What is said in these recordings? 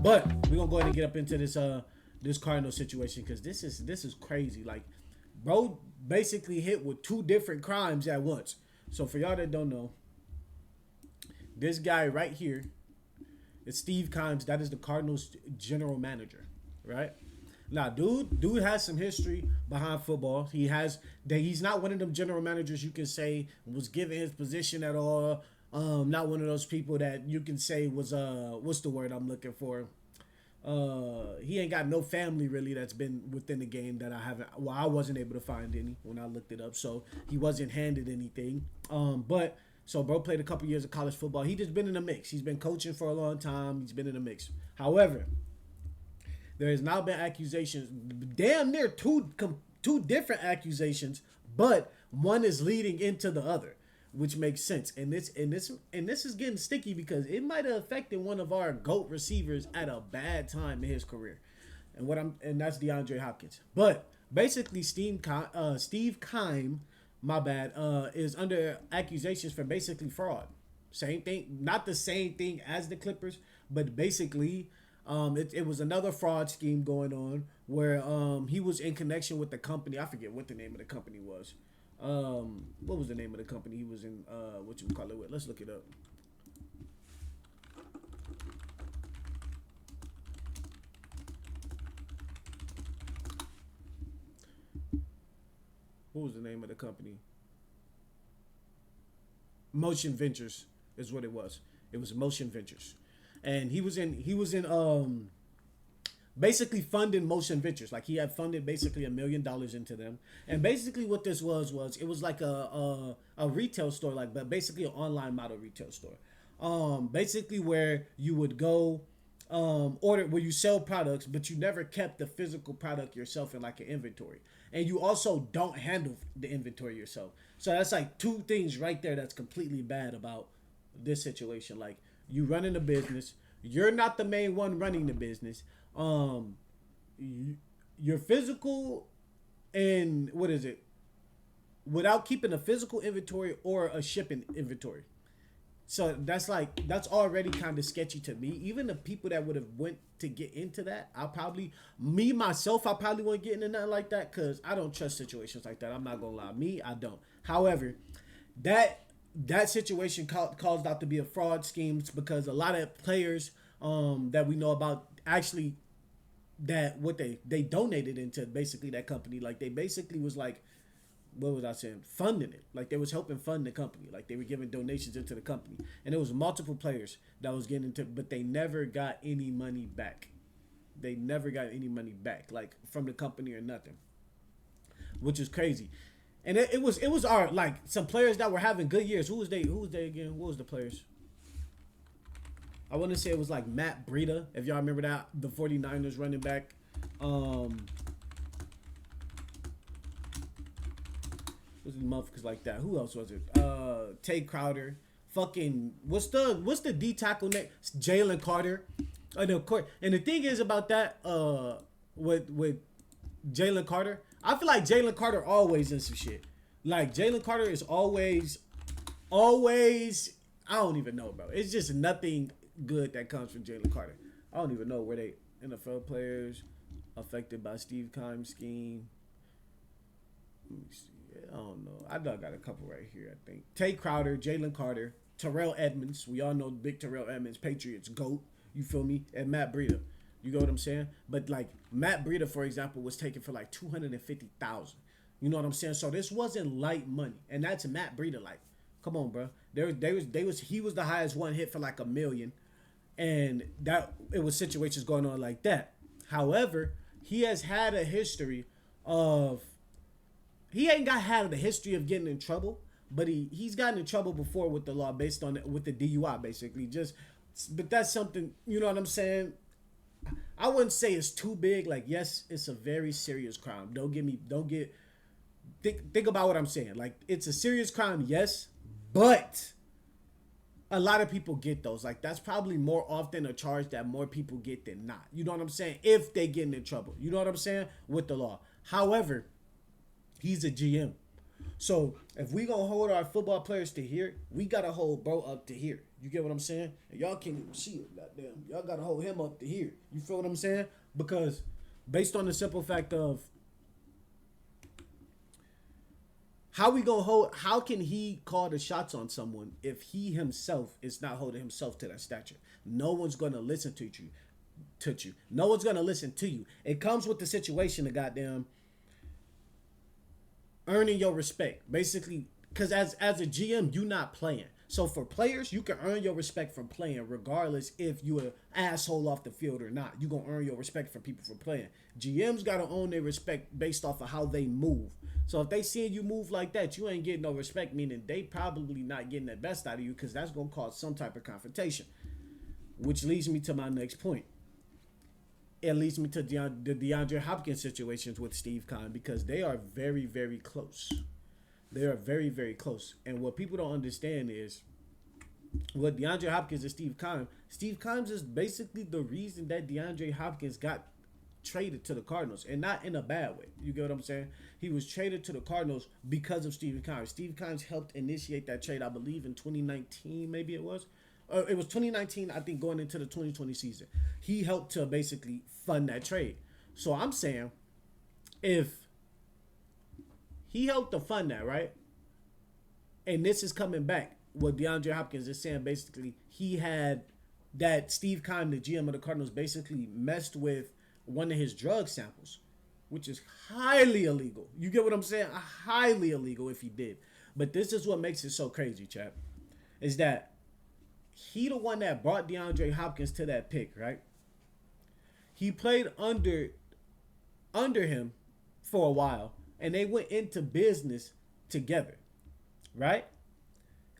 But we're gonna go ahead and get up into this Cardinal situation because this is crazy. Like, bro, basically hit with two different crimes at once. So for y'all that don't know, this guy right here is Steve Keim. That is the Cardinals general manager, right? Now, dude has some history behind football. He's not one of them general managers you can say was given his position at all. Not one of those people that you can say was what's the word I'm looking for? He ain't got no family really that's been within the game that I haven't. Well, I wasn't able to find any when I looked it up, so he wasn't handed anything. But so bro played a couple years of college football. He just been in the mix. He's been coaching for a long time. He's been in the mix. However, there has now been accusations, damn near two different accusations, but one is leading into the other, which makes sense. And this is getting sticky because it might have affected one of our GOAT receivers at a bad time in his career, and that's DeAndre Hopkins. But basically, Steve Keim, my bad, is under accusations for basically fraud. Same thing, not the same thing as the Clippers, but basically. It was another fraud scheme going on where he was in connection with the company. I forget what the name of the company was. What was the name of the company he was in? What you call it with? Let's look it up. What was the name of the company? Motion Ventures is what it was. It was Motion Ventures. And he was in basically funding Motion Ventures. Like he had funded basically $1 million into them. And basically what this was it was like a retail store, like, but basically an online model retail store. Basically where you would go order, where you sell products, but you never kept the physical product yourself in like an inventory. And you also don't handle the inventory yourself. So that's like two things right there that's completely bad about this situation. Like, you running a business, you're not the main one running the business. Your physical and what is it? Without keeping a physical inventory or a shipping inventory. So that's already kind of sketchy to me. Even the people that would have went to get into that, I probably wouldn't get into nothing like that because I don't trust situations like that. I'm not gonna lie, I don't. However, that situation caused out to be a fraud scheme because a lot of players that we know about actually that what they donated into basically that company. Like they basically was like, what was I saying? Funding it. Like they was helping fund the company. Like they were giving donations into the company. And there was multiple players that was getting into, but they never got any money back. Like from the company or nothing. Which is crazy. And it was our, like, some players that were having good years. Who was they again? What was the players? I want to say it was like Matt Breida, if y'all remember that, the 49ers running back. Was the motherfuckers like that? Who else was it? Tay Crowder. Fucking what's the D tackle name? Jalen Carter. And the thing is about that with Jalen Carter, I feel like Jalen Carter always in some shit. Like Jalen Carter is always I don't even know, bro. It's just nothing good that comes from Jalen Carter. I don't even know where they NFL players affected by Steve Keim scheme. Let me see. I don't know. I got a couple right here, I think. Tay Crowder, Jalen Carter, Terrell Edmonds. We all know big Terrell Edmonds, Patriots GOAT. You feel me? And Matt Breida. You know what I'm saying? But like Matt Breida, for example, was taken for like $250,000. You know what I'm saying? So this wasn't light money, and that's Matt Breida. Like, come on, bro. He was the highest one hit for like $1 million, and that it was situations going on like that. However, he has had a history of. He ain't had a history of getting in trouble, but he's gotten in trouble before with the law based on with the DUI basically. But that's something, you know what I'm saying? I wouldn't say it's too big. Like, yes, it's a very serious crime. Think about what I'm saying. Like, it's a serious crime, yes, but a lot of people get those. Like, that's probably more often a charge that more people get than not. You know what I'm saying? If they getting in trouble. You know what I'm saying? With the law. However, he's a GM. So if we gonna hold our football players to here, we gotta hold bro up to here. You get what I'm saying? And y'all can't even see it. Goddamn, y'all gotta hold him up to here. You feel what I'm saying? Because based on the simple fact of how can he call the shots on someone if he himself is not holding himself to that stature? No one's gonna listen to you. No one's gonna listen to you. It comes with the situation of goddamn earning your respect. Basically, because as a GM, you not playing. So for players, you can earn your respect from playing, regardless if you an asshole off the field or not. You gonna earn your respect from people for playing. GMs gotta own their respect based off of how they move. So if they seeing you move like that, you ain't getting no respect, meaning they probably not getting the best out of you, because that's gonna cause some type of confrontation. Which leads me to my next point. It leads me to the DeAndre Hopkins situations with Steve Keim, because they are very, very close. They are very, very close. And what people don't understand is what DeAndre Hopkins and Steve Keim is basically the reason that DeAndre Hopkins got traded to the Cardinals, and not in a bad way. You get what I'm saying? He was traded to the Cardinals because of Steve Keim. Steve Keim helped initiate that trade, I believe, in 2019, maybe it was. It was 2019, I think, going into the 2020 season. He helped to basically fund that trade. So I'm saying, if he helped to fund that, right? And this is coming back. What DeAndre Hopkins is saying, basically, he had that Steve Keim, the GM of the Cardinals, basically messed with one of his drug samples, which is highly illegal. You get what I'm saying? Highly illegal if he did. But this is what makes it so crazy, chap, is that he the one that brought DeAndre Hopkins to that pick, right? He played under him for a while, and they went into business together, right?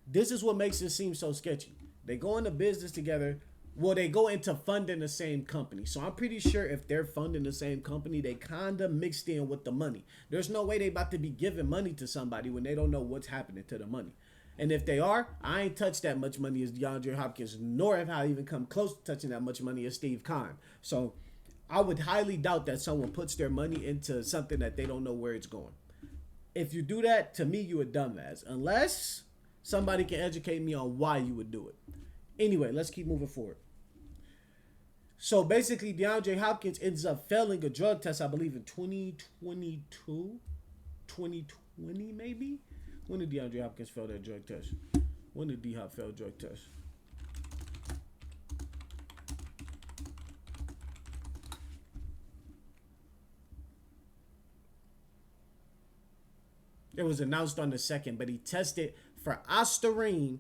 This is what makes it seem so sketchy. They go into business together. Well, they go into funding the same company. So I'm pretty sure if they're funding the same company, they kind of mixed in with the money. There's no way they about to be giving money to somebody when they don't know what's happening to the money. And if they are, I ain't touched that much money as DeAndre Hopkins, nor have I even come close to touching that much money as Steve Keim. So I would highly doubt that someone puts their money into something that they don't know where it's going. If you do that, to me, you a dumbass. Unless somebody can educate me on why you would do it. Anyway, let's keep moving forward. So basically, DeAndre Hopkins ends up failing a drug test, I believe, in 2022, 2020 maybe? When did DeAndre Hopkins fail that drug test? When did D-Hop fail drug test? It was announced on the 2nd, but he tested for Ostarine.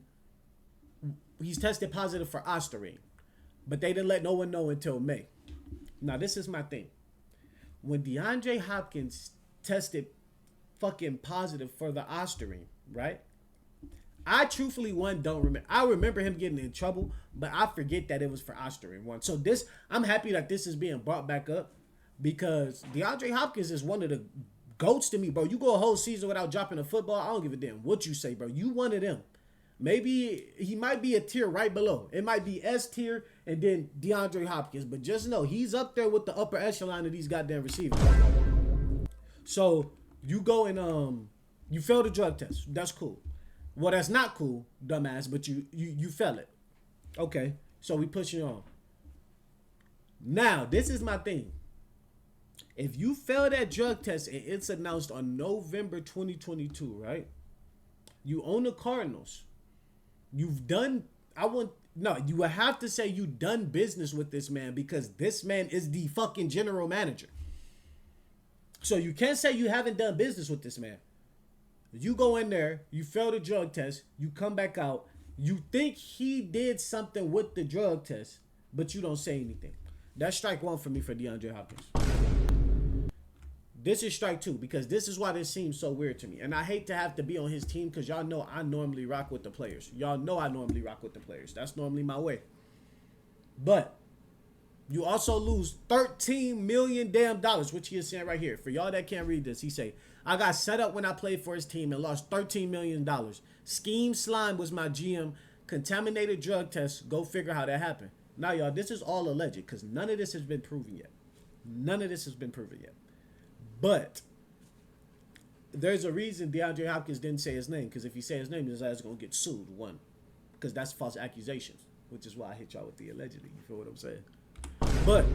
He's tested positive for Ostarine. But they didn't let no one know until May. Now, this is my thing. When DeAndre Hopkins tested fucking positive for the Ostarine, right? I truthfully, don't remember. I remember him getting in trouble, but I forget that it was for Ostarine, one. So I'm happy that this is being brought back up, because DeAndre Hopkins is one of the GOATs to me, bro. You go a whole season without dropping a football, I don't give a damn what you say, bro. You one of them. Maybe he might be a tier right below. It might be S tier and then DeAndre Hopkins. But just know he's up there with the upper echelon of these goddamn receivers. So you go and you fail the drug test. That's cool. Well, that's not cool, dumbass, but you fail it. Okay. So we push you on. Now, this is my thing. If you fail that drug test and it's announced on November 2022, right? You own the Cardinals. You would have to say you done business with this man, because this man is the fucking general manager. So you can't say you haven't done business with this man. You go in there, you fail the drug test, you come back out, you think he did something with the drug test, but you don't say anything. That's strike one for me for DeAndre Hopkins. This is strike two, because this is why this seems so weird to me. And I hate to have to be on his team, because y'all know I normally rock with the players. That's normally my way. But you also lose $13 million damn dollars, which he is saying right here. For y'all that can't read this, he say, I got set up when I played for his team and lost $13 million. Scheme Slime was my GM. Contaminated drug tests. Go figure how that happened. Now, y'all, this is all alleged, because none of this has been proven yet. But there's a reason DeAndre Hopkins didn't say his name, because if he say his name, his ass is going to get sued, one. because that's false accusations, which is why I hit y'all with the allegedly. You feel what I'm saying? But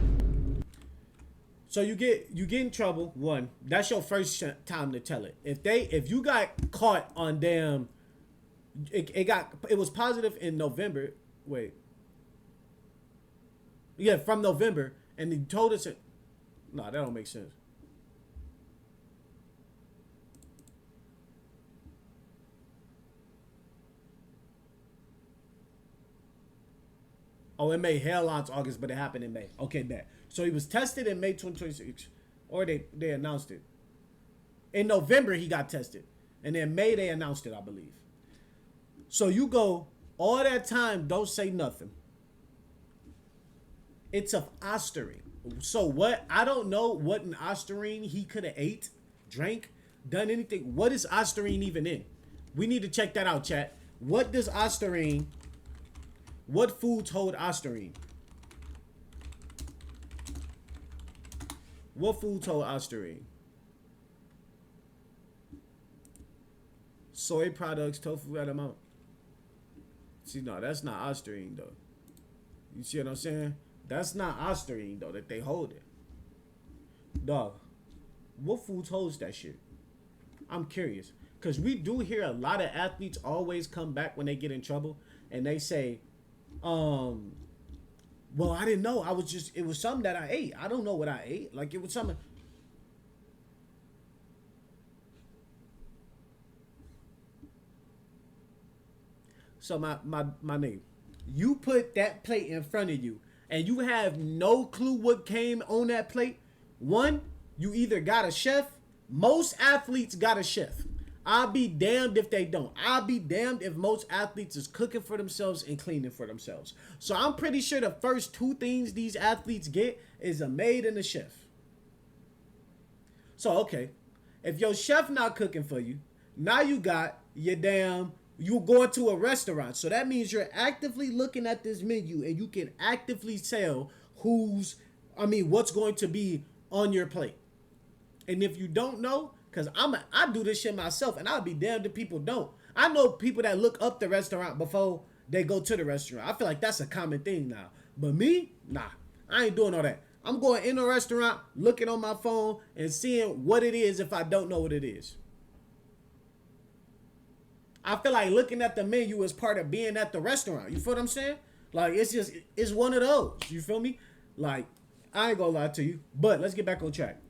so you get in trouble. One, that's your first time to tell it. If you got caught on damn, it was positive in November. Wait, yeah, from November, and he told us it. No, that don't make sense. Oh, it made headlines August, but it happened in May. Okay, bet. So he was tested in May 2026, or they announced it. In November he got tested, and in May they announced it, I believe. So you go all that time, don't say nothing. It's of Ostarine. So what? I don't know what an Ostarine he could have ate, drank, done anything. What is Ostarine even in? We need to check that out, chat. What does Ostarine? What foods hold Ostarine? What foods hold Ostarine? Soy products, tofu, edamame. See, no, that's not Ostarine though. You see what I'm saying? That's not Ostarine though that they hold it. Dog, what foods holds that shit? I'm curious. Because we do hear a lot of athletes always come back when they get in trouble and they say, well, I didn't know. It was something that I ate. I don't know what I ate. Like, it was something. So my name, you put that plate in front of you and you have no clue what came on that plate. One, you either got a chef. Most athletes got a chef. I'll be damned if they don't. I'll be damned if most athletes is cooking for themselves and cleaning for themselves. So I'm pretty sure the first two things these athletes get is a maid and a chef. So, okay, if your chef not cooking for you, now you got your damn, you going to a restaurant. So that means you're actively looking at this menu and you can actively tell what's going to be on your plate. And if you don't know, because I do this shit myself, and I'll be damned if people don't. I know people that look up the restaurant before they go to the restaurant. I feel like that's a common thing now. But me, nah, I ain't doing all that. I'm going in a restaurant, looking on my phone, and seeing what it is if I don't know what it is. I feel like looking at the menu is part of being at the restaurant. You feel what I'm saying? Like, it's one of those. You feel me? Like, I ain't gonna lie to you. But let's get back on track.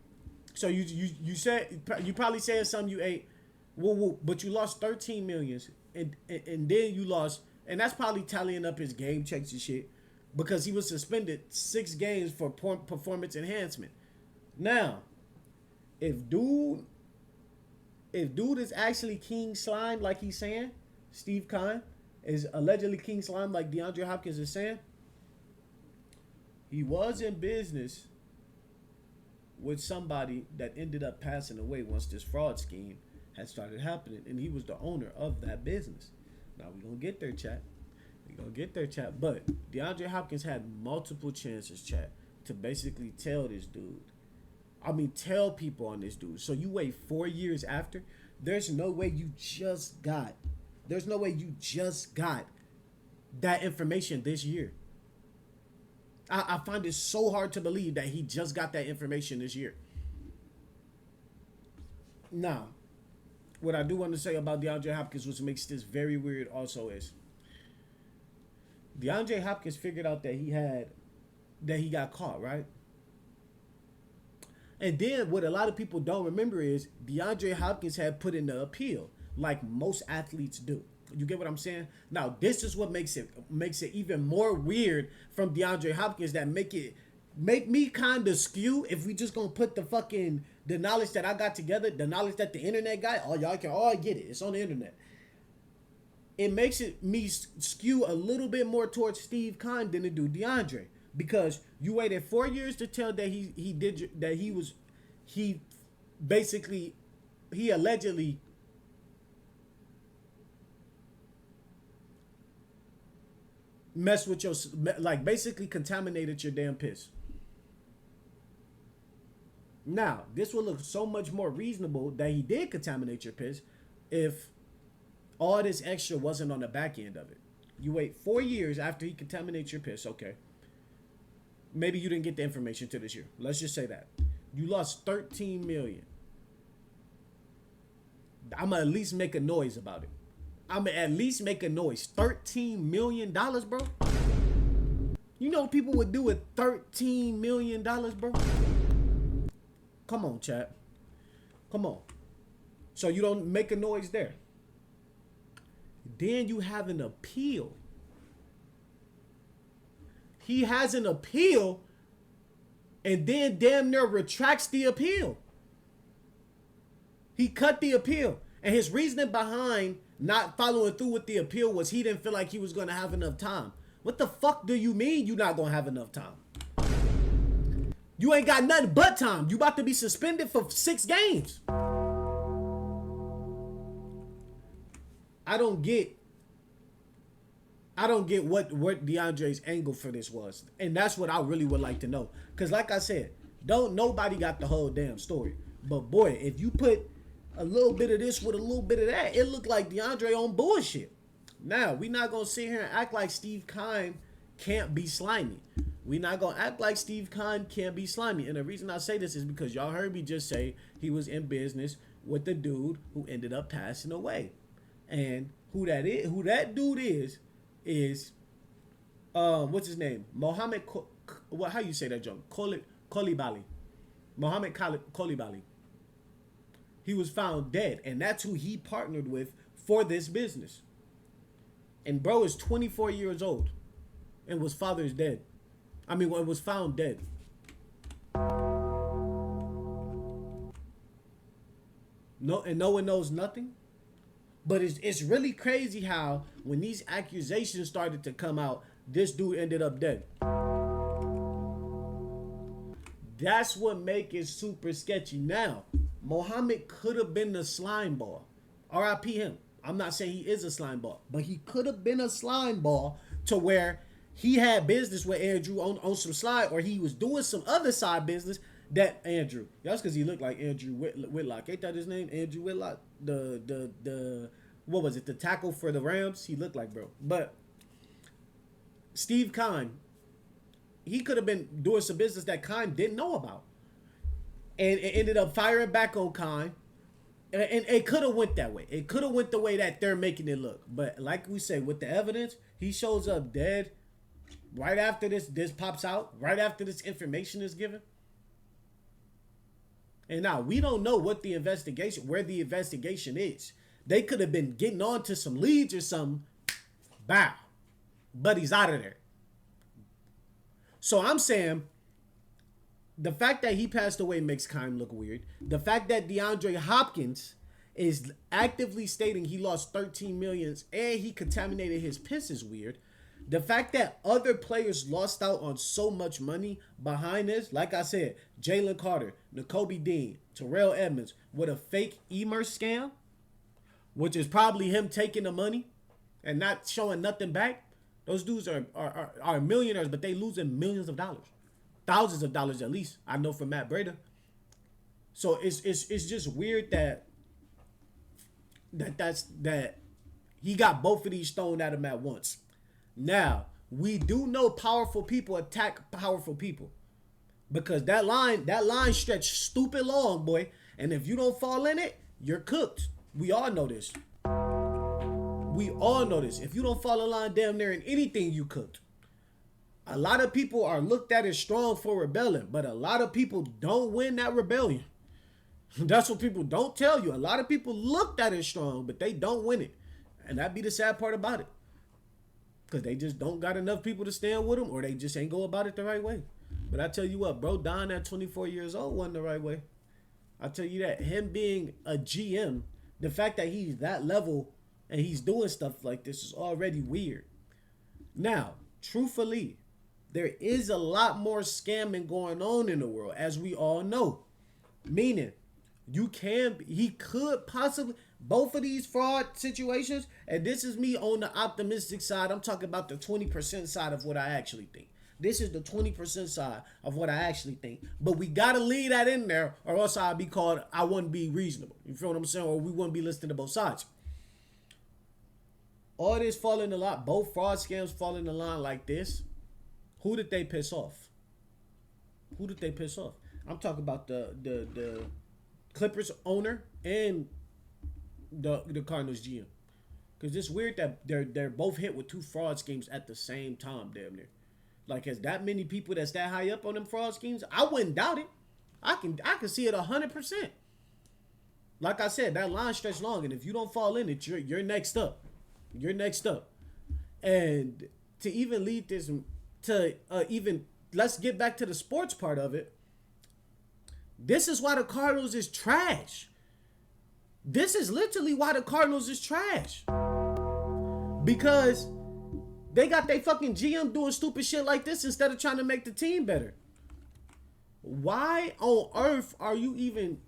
So you said you probably said something you ate, but you lost 13 millions, and then you lost, and that's probably tallying up his game checks and shit, because he was suspended 6 games for performance enhancement. Now, if dude is actually King Slime like he's saying, Steve Keim is allegedly King Slime like DeAndre Hopkins is saying, he was in business with somebody that ended up passing away once this fraud scheme had started happening, and he was the owner of that business. Now we're gonna get there, chat. But DeAndre Hopkins had multiple chances, chat, to basically tell this dude. Tell people on this dude. So you wait 4 years after. There's no way you just got that information this year. I find it so hard to believe that he just got that information this year. Now, what I do want to say about DeAndre Hopkins, which makes this very weird also, is DeAndre Hopkins figured out that he got caught, right? And then what a lot of people don't remember is DeAndre Hopkins had put in the appeal, like most athletes do. You get what I'm saying? Now, this is what makes it even more weird from DeAndre Hopkins, that make me kind of skew. If we just gonna put the knowledge that I got together, the knowledge that the internet got, y'all can all get it. It's on the internet. It makes me skew a little bit more towards Steve Keim than to do DeAndre, because you waited 4 years to tell that he allegedly messed with your, like, basically contaminated your damn piss. Now, this would look so much more reasonable that he did contaminate your piss if all this extra wasn't on the back end of it. You wait 4 years after he contaminates your piss. Okay. Maybe you didn't get the information to this year. Let's just say that. You lost 13 million. I'm going to at least make a noise about it. I'm going to at least make a noise. $13 million, bro? You know what people would do with $13 million, bro? Come on, chat. Come on. So you don't make a noise there. Then you have an appeal. He has an appeal and then damn near retracts the appeal. He cut the appeal. And his reasoning behind not following through with the appeal was he didn't feel like he was going to have enough time. What the fuck do you mean you're not going to have enough time? You ain't got nothing but time. You about to be suspended for 6 games. I don't get what DeAndre's angle for this was. And that's what I really would like to know. Because like I said, nobody got the whole damn story. But boy, if you put a little bit of this with a little bit of that, it looked like DeAndre on bullshit. Now, we not going to sit here and act like Steve Keim can't be slimy. We not going to act like Steve Keim can't be slimy. And the reason I say this is because y'all heard me just say he was in business with the dude who ended up passing away. And who that dude is what's his name? Mohammed, how you say that, John? Kolibali. Mohammed Kolibali. He was found dead, and that's who he partnered with for this business. And bro is 24 years old and was found dead. No, and no one knows nothing. But it's really crazy how when these accusations started to come out, this dude ended up dead. That's what make it super sketchy. Now, Mohammed could have been the slime ball. R.I.P. him. I'm not saying he is a slime ball, but he could have been a slime ball to where he had business with Andrew on some slide, or he was doing some other side business that Andrew. That's because he looked like Andrew Whitlock. Ain't that his name? Andrew Whitlock? The what was it? The tackle for the Rams? He looked like, bro. But Steve Keim, he could have been doing some business that Keim didn't know about. And it ended up firing back on Keim. And it could have went that way. It could have went the way that they're making it look. But like we say, with the evidence, he shows up dead right after this pops out, right after this information is given. And now we don't know where the investigation is. They could have been getting on to some leads or something. Bow. But he's out of there. So I'm saying the fact that he passed away makes Keim look weird. The fact that DeAndre Hopkins is actively stating he lost 13 million and he contaminated his piss is weird. The fact that other players lost out on so much money behind this, like I said, Jalen Carter, Nakobe Dean, Terrell Edmonds with a fake e-merse scam, which is probably him taking the money and not showing nothing back. Those dudes are millionaires, but they losing millions of dollars. Thousands of dollars at least. I know from Matt Breda. So it's just weird that he got both of these thrown at him at once. Now, we do know powerful people attack powerful people. Because that line stretched stupid long, boy. And if you don't fall in it, you're cooked. We all know this. We all know this. If you don't fall in line damn near in anything, you cooked. A lot of people are looked at as strong for rebelling, but a lot of people don't win that rebellion. That's what people don't tell you. A lot of people looked at as strong, but they don't win it. And that be the sad part about it. Because they just don't got enough people to stand with them, or they just ain't go about it the right way. But I tell you what, bro, dying at 24 years old wasn't the right way. I tell you that. Him being a GM, the fact that he's that level and he's doing stuff like this is already weird. Now, truthfully, there is a lot more scamming going on in the world, as we all know. Meaning, he could possibly, both of these fraud situations, and this is me on the optimistic side. I'm talking about the 20% side of what I actually think. This is the 20% side of what I actually think. But we got to leave that in there, or else I wouldn't be reasonable. You feel what I'm saying? Or we wouldn't be listening to both sides. all this fall in the line, both fraud scams fall in the line like this. Who did they piss off? Who did they piss off? I'm talking about the Clippers owner and the Cardinals GM. Because it's weird that they're both hit with two fraud schemes at the same time, damn near. Like, has that many people that's that high up on them fraud schemes? I wouldn't doubt it. I can see it 100%. Like I said, that line stretched long, and if you don't fall in it, you're next up. You're next up. And to even lead this to even let's get back to the sports part of it. This is why the Cardinals is trash. This is literally why the Cardinals is trash. Because they got their fucking GM doing stupid shit like this instead of trying to make the team better. Why on earth are you even...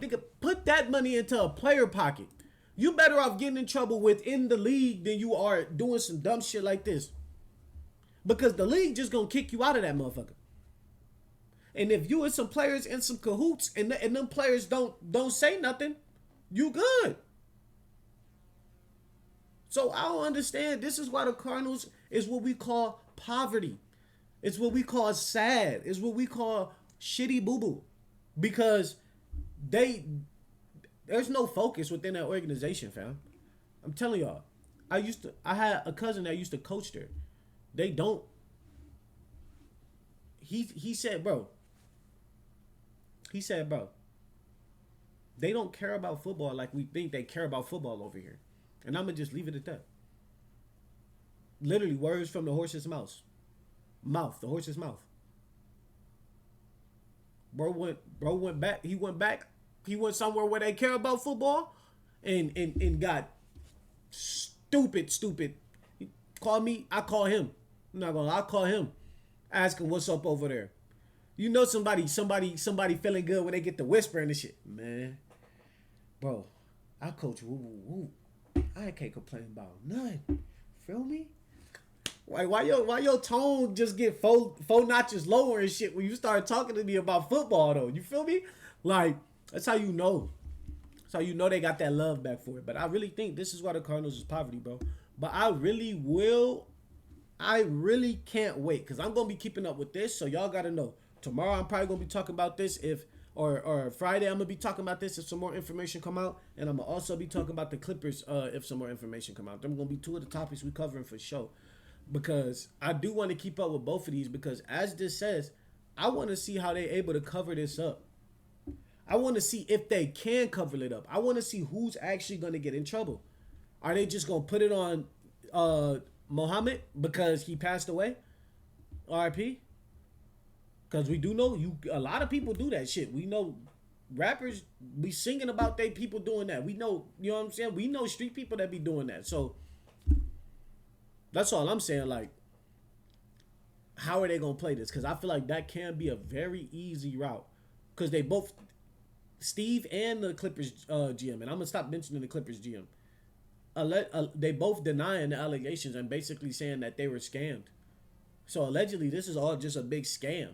Nigga, put that money into a player pocket. You better off getting in trouble within the league than you are doing some dumb shit like this. Because the league just gonna kick you out of that motherfucker. And if you and some players in some cahoots and them players don't say nothing, you good. So I don't understand. This is why the Cardinals is what we call poverty. It's what we call sad. It's what we call shitty boo-boo. Because there's no focus within that organization, fam. I'm telling y'all. I had a cousin that used to coach there. They don't. He said, bro, they don't care about football like we think they care about football over here. And I'm going to just leave it at that. Literally, words from the horse's mouth. The horse's mouth. Bro went back. He went somewhere where they care about football and got stupid. He called me, I call him. I'm not gonna lie, I call him. Ask him what's up over there. You know somebody feeling good when they get the whispering and shit. Man, bro, I coach woo. I can't complain about nothing. Feel me? Why your tone just get four notches lower and shit when you start talking to me about football though? You feel me? Like, that's how you know. That's how you know they got that love back for it. But I really think this is why the Cardinals is poverty, bro. But I really can't wait because I'm gonna be keeping up with this. So y'all gotta know. Tomorrow I'm probably gonna be talking about this or Friday I'm gonna be talking about this if some more information come out, and I'm gonna also be talking about the Clippers if some more information come out. Them gonna be two of the topics we covering for sure, because I do want to keep up with both of these because as this says, I want to see how they able to cover this up. I want to see if they can cover it up. I want to see who's actually gonna get in trouble. Are they just gonna put it on Muhammad because he passed away? RIP. Because we do know a lot of people do that shit. We know rappers be singing about they people doing that. We know, you know what I'm saying? We know street people that be doing that. So that's all I'm saying. Like, how are they gonna play this? Because I feel like that can be a very easy route. Because they both, Steve and the Clippers GM, and I'm gonna stop mentioning the Clippers GM. They both denying the allegations and basically saying that they were scammed. So allegedly, this is all just a big scam.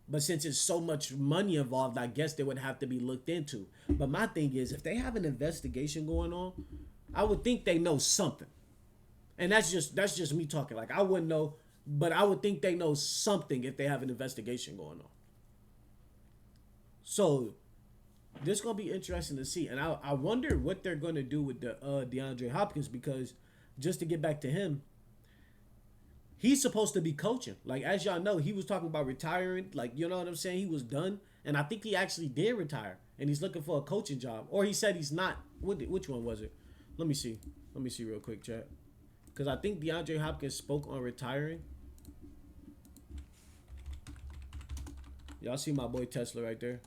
But since it's so much money involved, I guess they would have to be looked into. But my thing is, if they have an investigation going on, I would think they know something. And that's just me talking. Like, I wouldn't know, but I would think they know something if they have an investigation going on. So this is gonna be interesting to see. And I wonder what they're gonna do with the DeAndre Hopkins, because just to get back to him, he's supposed to be coaching. Like, as y'all know, he was talking about retiring. Like, you know what I'm saying? He was done. And I think he actually did retire. And he's looking for a coaching job. Or he said he's not. Which one was it? Let me see. Let me see real quick, chat. Because I think DeAndre Hopkins spoke on retiring. Y'all see my boy Tesla right there?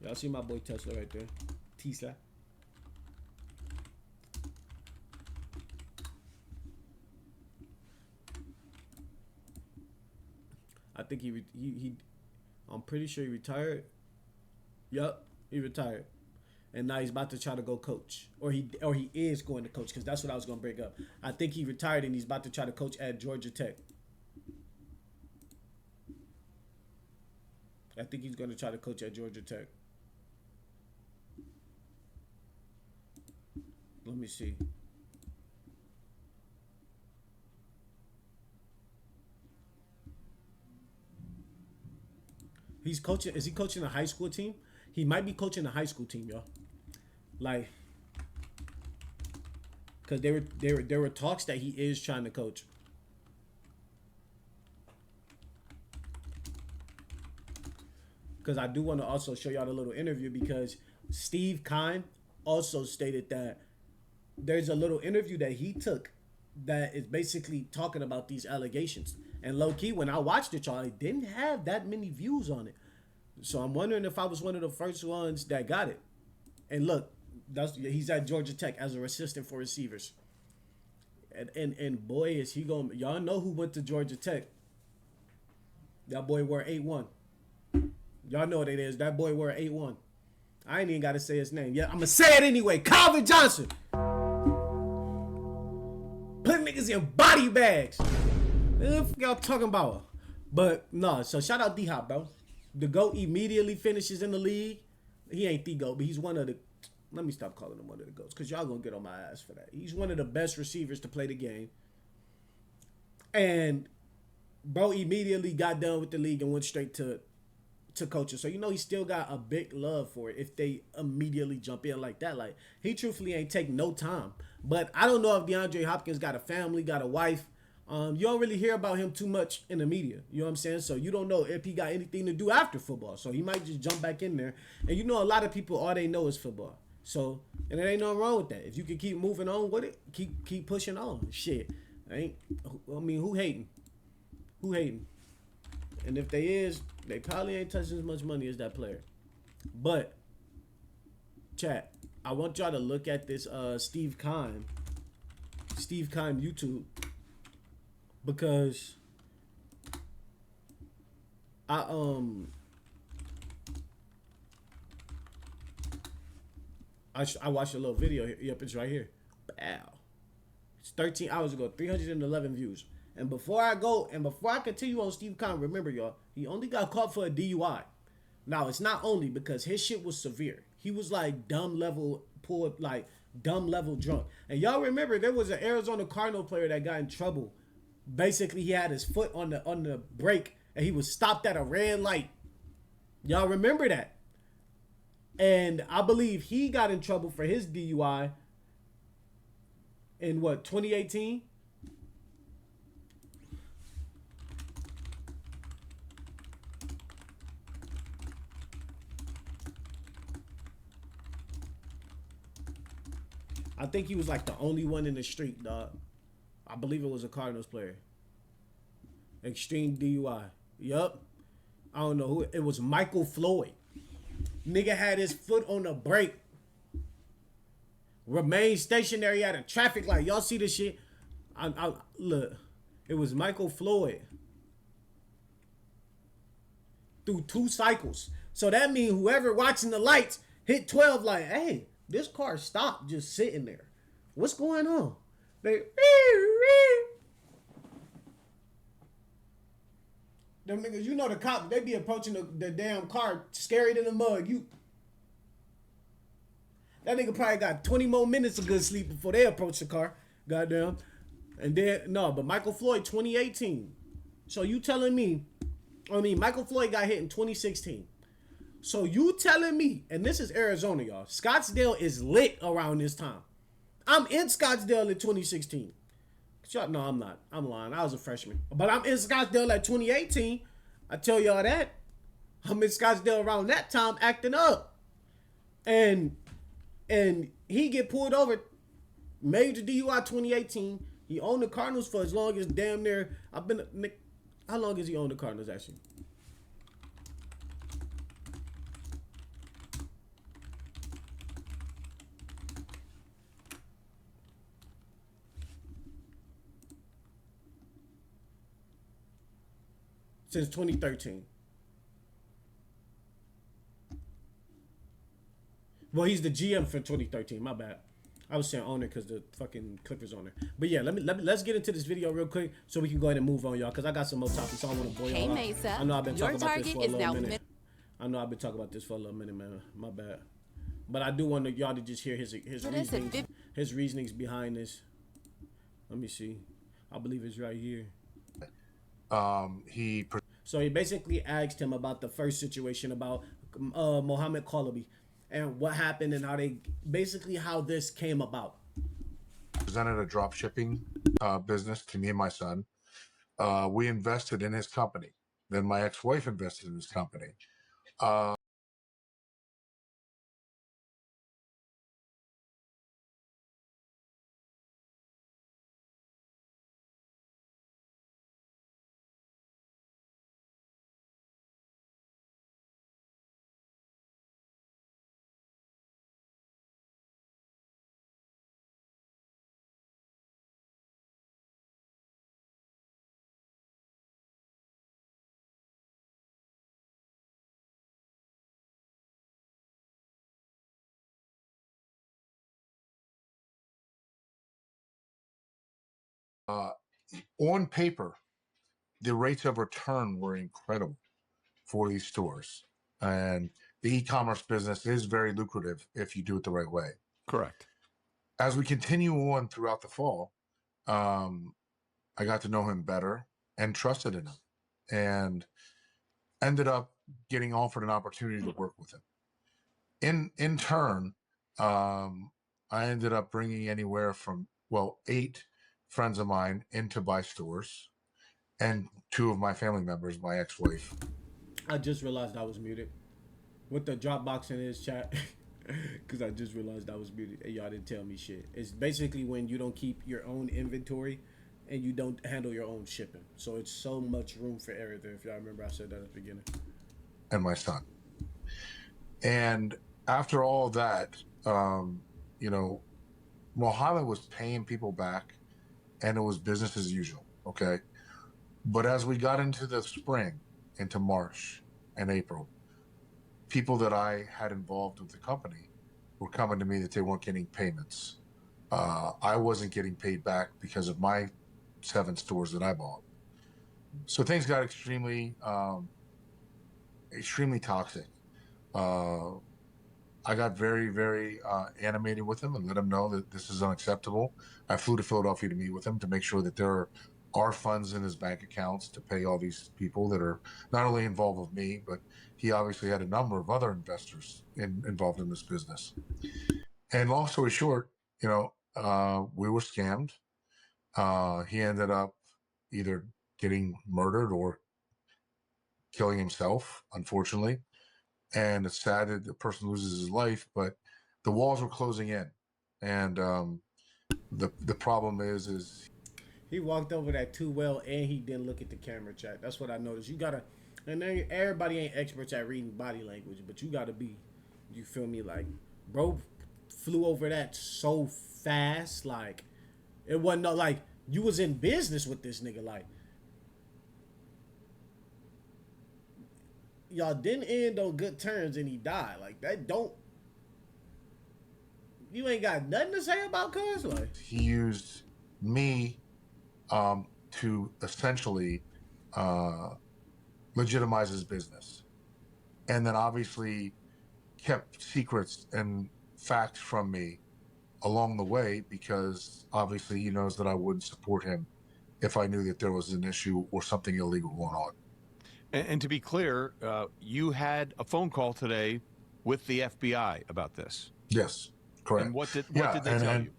Y'all see my boy Tesla right there? Tesla. I think he I'm pretty sure he retired. Yup, he retired. And now he's about to try to go coach. Or he is going to coach, because that's what I was going to bring up. I think he retired and he's about to try to coach at Georgia Tech. I think he's going to try to coach at Georgia Tech. Let me see. He's coaching. Is he coaching a high school team? He might be coaching a high school team, y'all. Like, because there were talks that he is trying to coach. Because I do want to also show y'all the little interview, because Steve Keim also stated that there's a little interview that he took that is basically talking about these allegations. And low key, when I watched it, y'all, it didn't have that many views on it. So I'm wondering if I was one of the first ones that got it. And look, he's at Georgia Tech as an assistant for receivers. And boy, is he going. Y'all know who went to Georgia Tech. That boy wore 8-1. Y'all know what it is. That boy wore 8-1. I ain't even got to say his name. Yeah, I'm going to say it anyway. Calvin Johnson. Put niggas in body bags. What y'all talking about? But no, so shout out D-Hop, bro. The GOAT immediately finishes in the league. He ain't the GOAT, but he's one of the... Let me stop calling him one of the GOATs, because y'all going to get on my ass for that. He's one of the best receivers to play the game. And bro immediately got done with the league and went straight to coaching. So, you know, he still got a big love for it if they immediately jump in like that. Like, he truthfully ain't take no time. But I don't know if DeAndre Hopkins got a family, got a wife. You don't really hear about him too much in the media. You know what I'm saying? So you don't know if he got anything to do after football. So he might just jump back in there. And you know, a lot of people, all they know is football. So, and there ain't nothing wrong with that. If you can keep moving on with it, keep pushing on. Shit. Who hating? Who hating? And if they is, they probably ain't touching as much money as that player. But, chat, I want y'all to look at this Steve Keim YouTube, because I watched a little video here. Yep, it's right here. Bow. It's 13 hours ago, 311 views. And before I continue on Steve Keim, remember, y'all, he only got caught for a DUI. Now, it's not only because his shit was severe. He was like dumb level drunk. And y'all remember there was an Arizona Cardinal player that got in trouble. Basically, he had his foot on the brake and he was stopped at a red light. Y'all remember that? And I believe he got in trouble for his DUI in 2018? I think he was like the only one in the street, dog. I believe it was a Cardinals player. Extreme DUI. Yup. I don't know who. It was Michael Floyd. Nigga had his foot on the brake. Remained stationary at a traffic light. Y'all see this shit? Look. It was Michael Floyd. Through 2 cycles. So that means whoever watching the lights hit 12 like, hey, this car stopped just sitting there. What's going on? Them niggas, you know the cops, they be approaching the damn car, scary than the mug. That nigga probably got 20 more minutes of good sleep before they approach the car. Goddamn. And then, but Michael Floyd, 2018. So you telling me, Michael Floyd got hit in 2016. So you telling me, and this is Arizona, y'all. Scottsdale is lit around this time. I'm in Scottsdale in 2016. No, I'm not. I'm lying. I was a freshman. But I'm in Scottsdale at 2018. I tell y'all that. I'm in Scottsdale around that time acting up. And he get pulled over. Major DUI 2018. He owned the Cardinals for as long as damn near. How long has he owned the Cardinals actually? Since 2013. Well, he's the GM for 2013. My bad. I was saying owner because the fucking Clippers owner. But yeah, let's get into this video real quick so we can go ahead and move on, y'all. Because I got some more topics. So I want to boil y'all out. I know I've been talking about this for a little minute. Man. My bad. But I do want y'all to just hear his reasonings behind this. Let me see. I believe it's right here. So he basically asked him about the first situation about Mohammed Kalabi and what happened and how they basically how this came about. Presented a drop shipping business to me and my son. We invested in his company. Then my ex-wife invested in his company. Uh, uh, on paper, the rates of return were incredible for these stores. And the e-commerce business is very lucrative if you do it the right way. Correct. As we continue on throughout the fall, I got to know him better and trusted in him, and ended up getting offered an opportunity to work with him. In turn, I ended up bringing anywhere from 8 friends of mine into buy stores, and 2 of my family members, my ex-wife. I just realized I was muted with the Dropbox in his chat because I just realized I was muted and y'all didn't tell me shit. It's basically when you don't keep your own inventory and you don't handle your own shipping. So it's so much room for error there. If y'all remember, I said that at the beginning. And my son. And after all that, you know, Mohammed was paying people back, and it was business as usual. Okay. But as we got into the spring, into March and April, people that I had involved with the company were coming to me that they weren't getting payments. I wasn't getting paid back because of my 7 stores that I bought. So things got extremely toxic. I got very, very animated with him and let him know that this is unacceptable. I flew to Philadelphia to meet with him to make sure that there are funds in his bank accounts to pay all these people that are not only involved with me, but he obviously had a number of other investors involved in this business. And long story short, we were scammed. He ended up either getting murdered or killing himself, unfortunately. And it's sad that the person loses his life, but the walls were closing in. And the problem is He walked over that too well, and he didn't look at the camera chat. That's what I noticed. You gotta, and then everybody ain't experts at reading body language, but you gotta be. You feel me? Like, bro, flew over that so fast. Like, it wasn't no, like you was in business with this nigga. Like, y'all didn't end on good terms, and he died. Like that. Don't. You ain't got nothing to say about cuz like he used me to essentially legitimize his business, and then obviously kept secrets and facts from me along the way, because obviously he knows that I wouldn't support him if I knew that there was an issue or something illegal going on. And to be clear, you had a phone call today with the FBI about this. Yes, correct. And what did they tell you?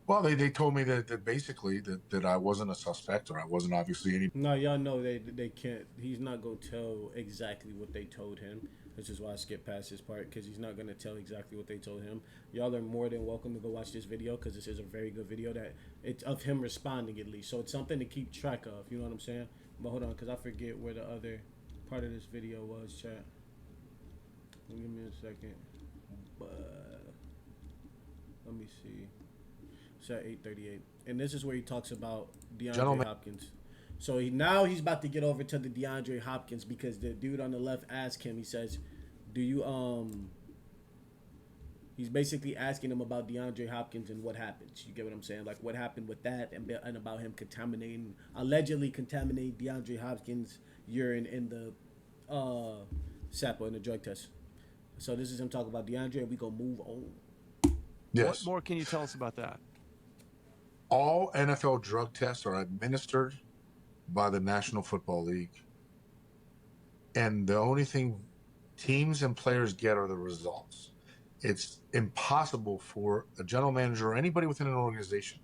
Well, they told me that basically that I wasn't a suspect, or I wasn't obviously any. No, y'all know they can't. He's not gonna tell exactly what they told him. Which is why I skipped past this part, because he's not gonna tell exactly what they told him. Y'all are more than welcome to go watch this video, because this is a very good video that it's of him responding at least. So it's something to keep track of. You know what I'm saying? But hold on, because I forget where the other part of this video was. Chat. Give me a second. But let me see. It's at 8:38, and this is where he talks about DeAndre Hopkins. So now he's about to get over to the DeAndre Hopkins, because the dude on the left asked him. He says, "Do you He's basically asking him about DeAndre Hopkins and what happens. You get what I'm saying? Like what happened with that, and about him allegedly contaminating DeAndre Hopkins' urine in the sample in the drug test. So this is him talking about DeAndre, and we gonna move on. Yes. What more can you tell us about that? All NFL drug tests are administered by the National Football League And the only thing teams and players get are the results. It's impossible for a general manager or anybody within an organization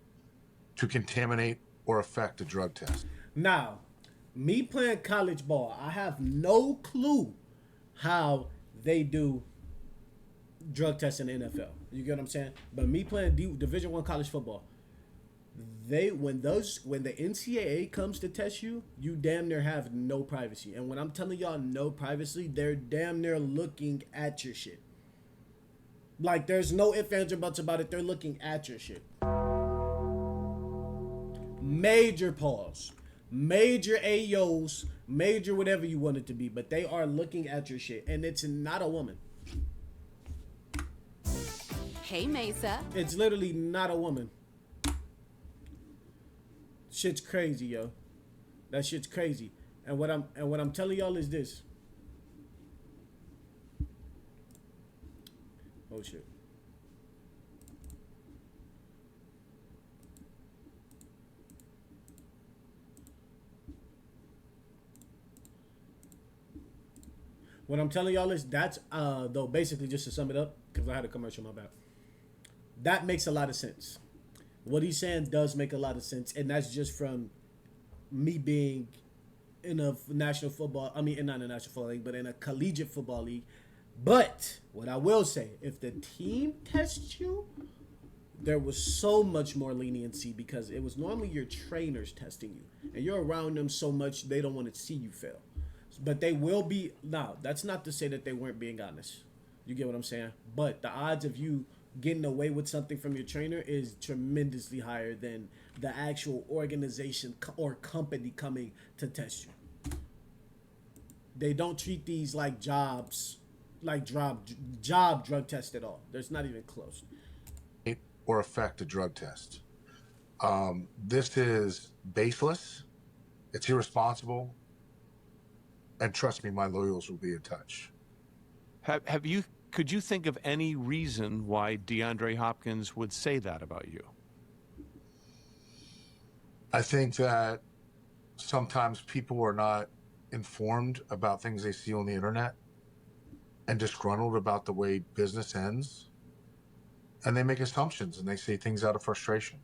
to contaminate or affect a drug test. Now, me playing college ball, I have no clue how they do drug tests in the NFL. You get what I'm saying? But me playing Division I college football, when the NCAA comes to test you, you damn near have no privacy. And when I'm telling y'all no privacy, they're damn near looking at your shit. Like, there's no ifs, ands, or buts about it. They're looking at your shit. Major pause. Major AOs. Major whatever you want it to be. But they are looking at your shit. And it's not a woman. Hey, Mesa. It's literally not a woman. Shit's crazy, yo. That shit's crazy. And what I'm telling y'all is this. Oh shit. What I'm telling y'all is that's though basically just to sum it up, because I had a commercial, my bad. That makes a lot of sense. What he's saying does make a lot of sense, and that's just from me being in a national football, I mean, not in a national football league, but in a collegiate football league. But what I will say, if the team tests you, there was so much more leniency because it was normally your trainers testing you, and you're around them so much they don't want to see you fail. But they will be. Now, that's not to say that they weren't being honest. You get what I'm saying? But the odds of you getting away with something from your trainer is tremendously higher than the actual organization or company coming to test you. They don't treat these like jobs, like job drug tests at all. There's not even close. Or affect a drug test. This is baseless. It's irresponsible. And trust me, my loyals will be in touch. Could you think of any reason why DeAndre Hopkins would say that about you? I think that sometimes people are not informed about things they see on the internet and disgruntled about the way business ends. And they make assumptions and they say things out of frustration.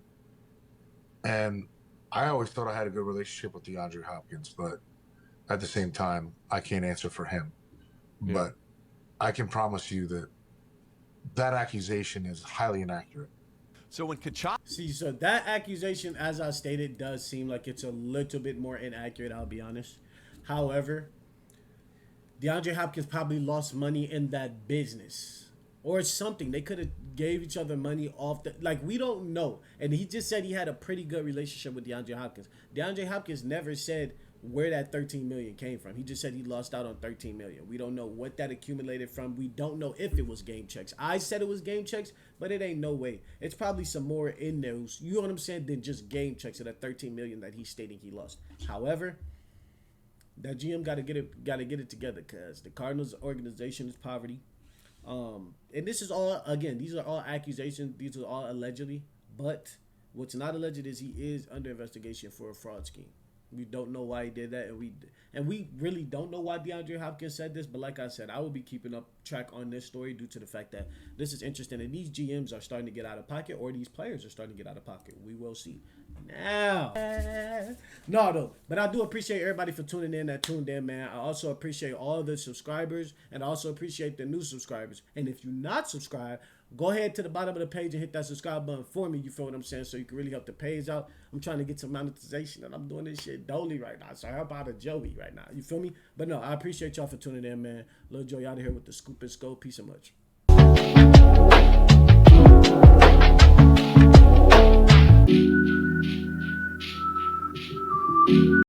And I always thought I had a good relationship with DeAndre Hopkins, but at the same time, I can't answer for him. Yeah. But I can promise you that that accusation is highly inaccurate. So when Kachuk... See, so that accusation, as I stated, does seem like it's a little bit more inaccurate, I'll be honest. However, DeAndre Hopkins probably lost money in that business or something. They could have gave each other money off the... Like, we don't know. And he just said he had a pretty good relationship with DeAndre Hopkins. DeAndre Hopkins never said where that $13 million came from. He just said he lost out on $13 million. We don't know what that accumulated from. We don't know if it was game checks. I said it was game checks, but it ain't no way. It's probably some more in those, you know what I'm saying, than just game checks of that $13 million that he's stating he lost. However, that GM got to get it together because the Cardinals organization is poverty. And this is all, again, these are all accusations. These are all allegedly. But what's not alleged is he is under investigation for a fraud scheme. We don't know why he did that, and we really don't know why DeAndre Hopkins said this. But like I said, I will be keeping up track on this story due to the fact that this is interesting, and these GMs are starting to get out of pocket, or these players are starting to get out of pocket. We will see. Now, no, though. But I do appreciate everybody for tuning in. That tuned in, man. I also appreciate all the subscribers, and I also appreciate the new subscribers. And if you're not subscribed, go ahead to the bottom of the page and hit that subscribe button for me. You feel what I'm saying? So you can really help the page out. I'm trying to get some monetization, and I'm doing this shit dolly right now. So help out a Joey right now. You feel me? But no, I appreciate y'all for tuning in, man. Lil Joey out of here with the Scoop and Scope. Peace and much.